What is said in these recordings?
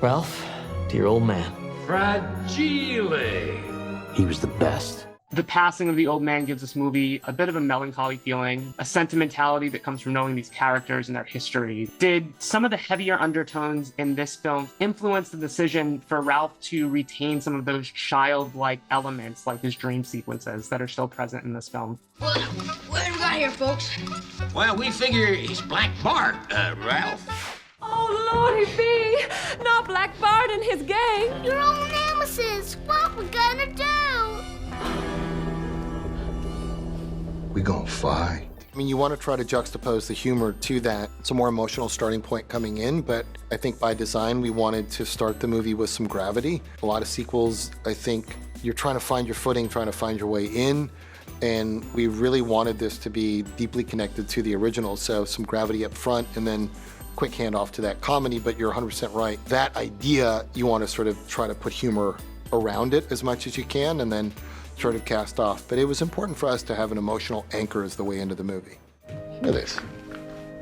Ralph, dear old man. Fragile. He was the best. The passing of the old man gives this movie a bit of a melancholy feeling, a sentimentality that comes from knowing these characters and their history. Did some of the heavier undertones in this film influence the decision for Ralph to retain some of those childlike elements, like his dream sequences, that are still present in this film? What do we got here, folks? Well, we figure he's Black Bart, Ralph. Oh, Lordy be! Not Black Bart and his gang! Your own nemesis! What we gonna do? We gonna fight. I mean, you want to try to juxtapose the humor to that. It's a more emotional starting point coming in, but I think by design, we wanted to start the movie with some gravity. A lot of sequels, I think you're trying to find your footing, trying to find your way in, and we really wanted this to be deeply connected to the original, so some gravity up front, and then quick handoff to that comedy, but you're 100% right. That idea, you want to sort of try to put humor around it as much as you can, and then sort of cast off. But it was important for us to have an emotional anchor as the way into the movie. Look at this.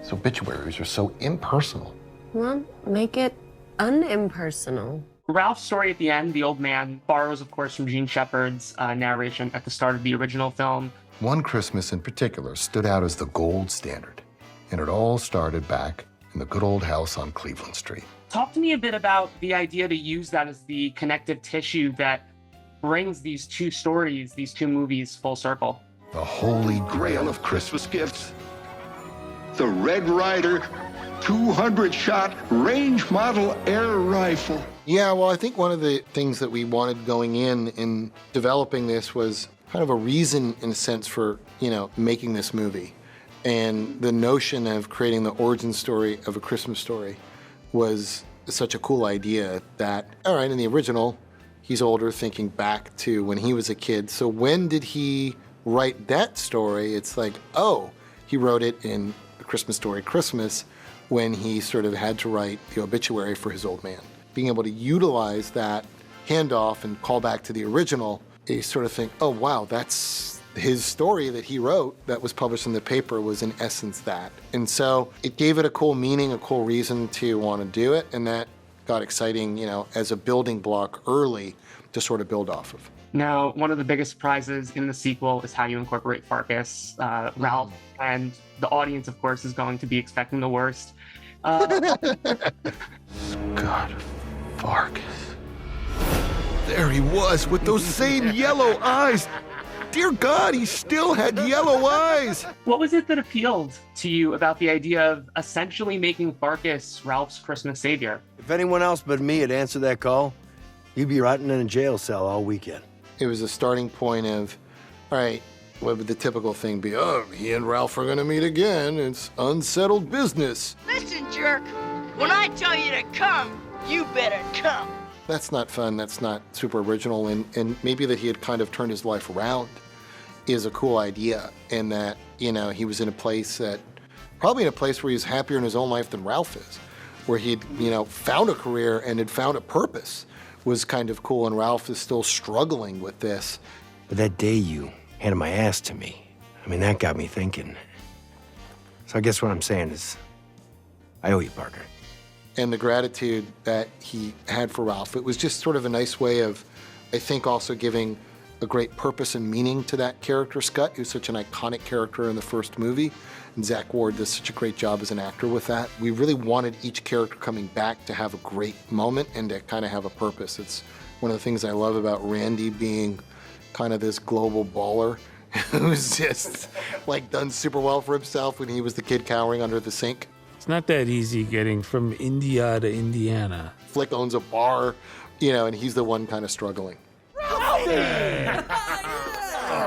So obituaries are so impersonal. Well, make it unimpersonal. Ralph's story at the end, the old man, borrows, of course, from Gene Shepard's narration at the start of the original film. One Christmas in particular stood out as the gold standard, and it all started back in the good old house on Cleveland Street. Talk to me a bit about the idea to use that as the connective tissue that brings these two stories, these two movies, full circle. The holy grail of Christmas gifts. The Red Ryder 200-shot range model air rifle. Yeah, well, I think one of the things that we wanted going in developing this was kind of a reason, in a sense, for, making this movie. And the notion of creating the origin story of A Christmas Story was such a cool idea that, all right, in the original, he's older, thinking back to when he was a kid. So when did he write that story? It's like, oh, he wrote it in A Christmas Story Christmas when he sort of had to write the obituary for his old man. Being able to utilize that handoff and call back to the original, you sort of think, oh, wow, that's his story that he wrote that was published in the paper was in essence that. And so it gave it a cool meaning, a cool reason to want to do it, and that got exciting, as a building block early to sort of build off of. Now, one of the biggest surprises in the sequel is how you incorporate Farkas. Ralph and the audience, of course, is going to be expecting the worst. God, Farkas. There he was with those same yellow eyes. Dear God, he still had yellow eyes. What was it that appealed to you about the idea of essentially making Farkas Ralph's Christmas savior? If anyone else but me had answered that call, you'd be rotting in a jail cell all weekend. It was a starting point of, all right, what would the typical thing be? Oh, he and Ralph are gonna meet again. It's unsettled business. Listen, jerk. When I tell you to come, you better come. That's not fun, that's not super original, and maybe that he had kind of turned his life around is a cool idea, and that, he was in a place probably in a place where he was happier in his own life than Ralph is, where he'd, found a career and had found a purpose was kind of cool, and Ralph is still struggling with this. But that day you handed my ass to me, that got me thinking. So I guess what I'm saying is, I owe you, Parker. And the gratitude that he had for Ralph, it was just sort of a nice way of, I think, also giving a great purpose and meaning to that character, Scott, who's such an iconic character in the first movie. And Zach Ward does such a great job as an actor with that. We really wanted each character coming back to have a great moment and to kind of have a purpose. It's one of the things I love about Randy being kind of this global baller who's just done super well for himself when he was the kid cowering under the sink. It's not that easy getting from India to Indiana. Flick owns a bar, and he's the one kind of struggling. Oh,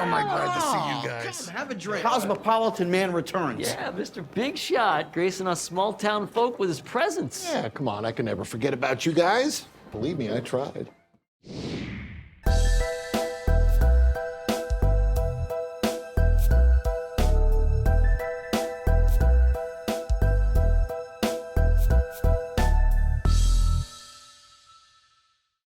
my glad to see you guys. Have a drink. Cosmopolitan man returns. Yeah, Mr. Big Shot, gracing us small-town folk with his presence. Yeah, come on, I can never forget about you guys. Believe me, I tried.